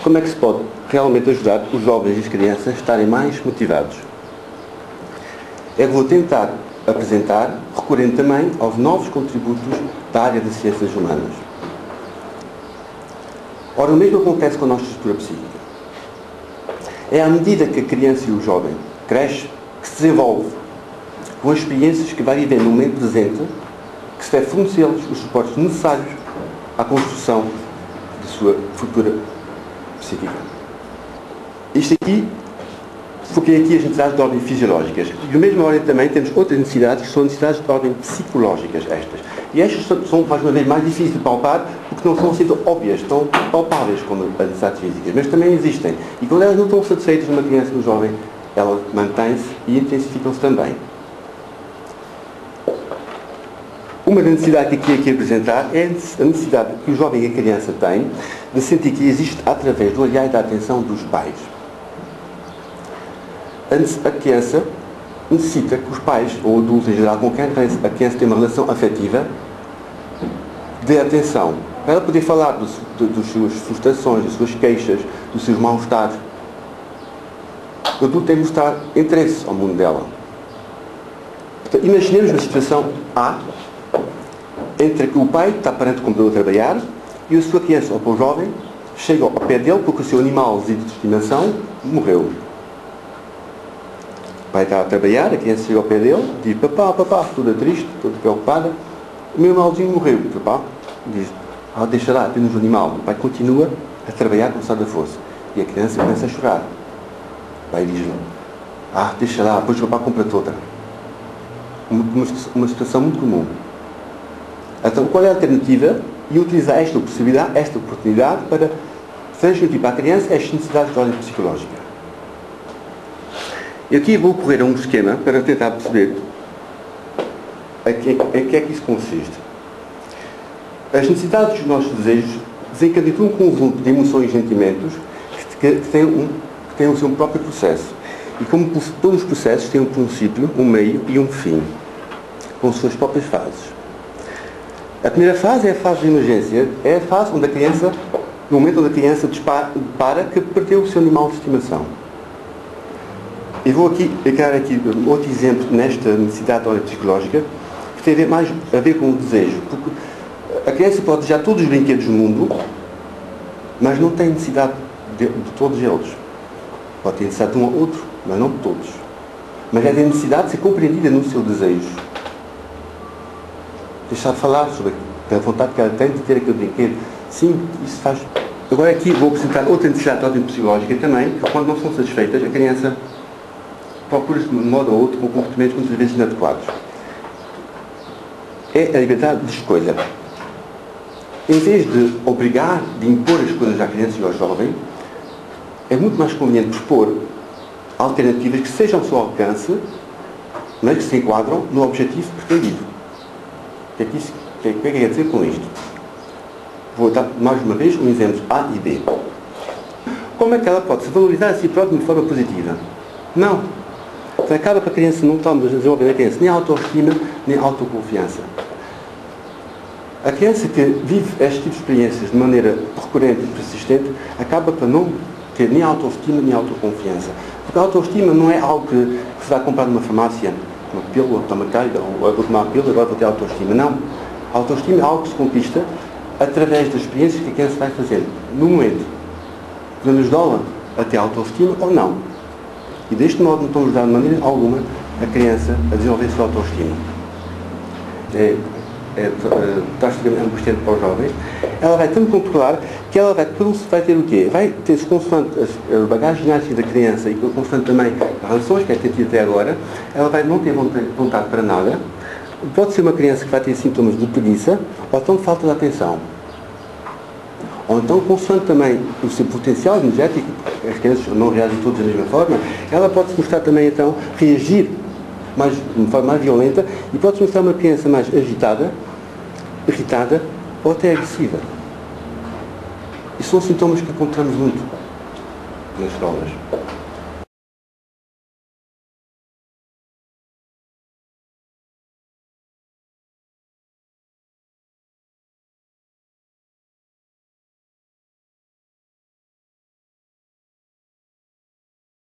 Como é que se pode realmente ajudar os jovens e as crianças a estarem mais motivados? É que vou tentar apresentar, recorrendo também aos novos contributos da área das ciências humanas. Ora, o mesmo acontece com a nossa estrutura psíquica. É à medida que a criança e o jovem cresce, que se desenvolve, com as experiências que vai viver no momento presente, que se deve fornecer-lhes os suportes necessários à construção de sua futura psíquica. Isto aqui, foquei aqui as necessidades de ordem fisiológicas. E da mesma ordem também temos outras necessidades que são necessidades de ordem psicológicas, estas. E estas são, mais uma vez, mais difíceis de palpar porque não são assim óbvias, tão palpáveis como as necessidades físicas, mas também existem. E quando elas não estão satisfeitas numa criança e num jovem, elas mantêm-se e intensificam-se também. Uma das necessidades que aqui apresentar é a necessidade que o jovem e a criança têm de sentir que existe através do olhar e da atenção dos pais. A criança necessita que os pais, ou adultos em geral, com quem a criança tem uma relação afetiva, dê atenção, para ela poder falar das suas frustrações, das suas queixas, dos seus mal-estares. O adulto tem que mostrar interesse ao mundo dela. Portanto, imaginemos uma situação A, entre que o pai está perante o computador a trabalhar e a sua criança, ou o jovem, chega ao pé dele porque o seu animalzinho de estimação morreu. O pai está a trabalhar, a criança chega ao pé dele, diz: papá, papá, toda triste, toda preocupada, o meu animalzinho morreu. Papá diz: deixa lá, apenas o animal. O pai continua a trabalhar com toda a força. E a criança começa a chorar. O pai diz-lhe: deixa lá, depois o papá compra-te outra. Uma situação muito comum. Então, qual é a alternativa? E utilizar esta possibilidade, esta oportunidade para transmitir para a criança estas necessidades de ordem psicológica. E aqui vou correr a um esquema para tentar perceber em que é que isso consiste. As necessidades dos nossos desejos desencadeiam um conjunto de emoções e sentimentos que têm o seu próprio processo. E como todos os processos têm um princípio, um meio e um fim, com suas próprias fases. A primeira fase é a fase de emergência. É a fase onde a criança, no momento onde a criança para que perdeu o seu animal de estimação. E vou aqui pegar outro exemplo nesta necessidade de ordem psicológica, que tem mais a ver com o desejo. Porque a criança pode desejar todos os brinquedos do mundo, mas não tem necessidade de todos eles. Pode ter necessidade de um ou outro, mas não de todos. Mas ela tem necessidade de ser compreendida no seu desejo. Deixar de falar sobre a vontade que ela tem de ter aquele brinquedo. Sim, isso faz. Agora aqui vou apresentar outra necessidade de ordem psicológica também, que quando não são satisfeitas, a criança procura-se de um modo ou outro com comportamentos muitas vezes inadequados. É a liberdade de escolha. Em vez de obrigar, de impor as coisas à criança e ao jovem, é muito mais conveniente propor alternativas que sejam ao seu alcance, mas que se enquadram no objetivo pretendido. O que é que quer dizer com isto? Vou dar mais uma vez um exemplo A e B. Como é que ela pode se valorizar a si própria de forma positiva? Não. Então acaba para a criança não estar a desenvolver na criança nem autoestima, nem autoconfiança. A criança que vive este tipo de experiências de maneira recorrente e persistente acaba para não ter nem autoestima nem autoconfiança. Porque a autoestima não é algo que se vai comprar numa farmácia, uma pílula, toma calha, ou vou tomar uma pílula, agora vou ter autoestima. Não. A autoestima é algo que se conquista através das experiências que a criança vai fazendo no momento. Podemos ajudá-la a ter autoestima ou não. E deste modo não estamos a ajudar de maneira alguma a criança a desenvolver a sua autoestima. Drasticamente angustante para os jovens. Ela vai tanto controlar que ela vai ter o quê? Vai ter-se consoante a bagagem genética da criança e consoante também as relações que tem tido até agora, ela vai não ter vontade para nada. Pode ser uma criança que vai ter sintomas de preguiça ou então de falta de atenção. Ou então, consoante também o seu potencial energético, as crianças não reagem todas da mesma forma, ela pode-se mostrar também, então, reagir de forma mais violenta e pode-se mostrar uma criança mais agitada, irritada ou até agressiva. E são sintomas que encontramos muito nas escolas.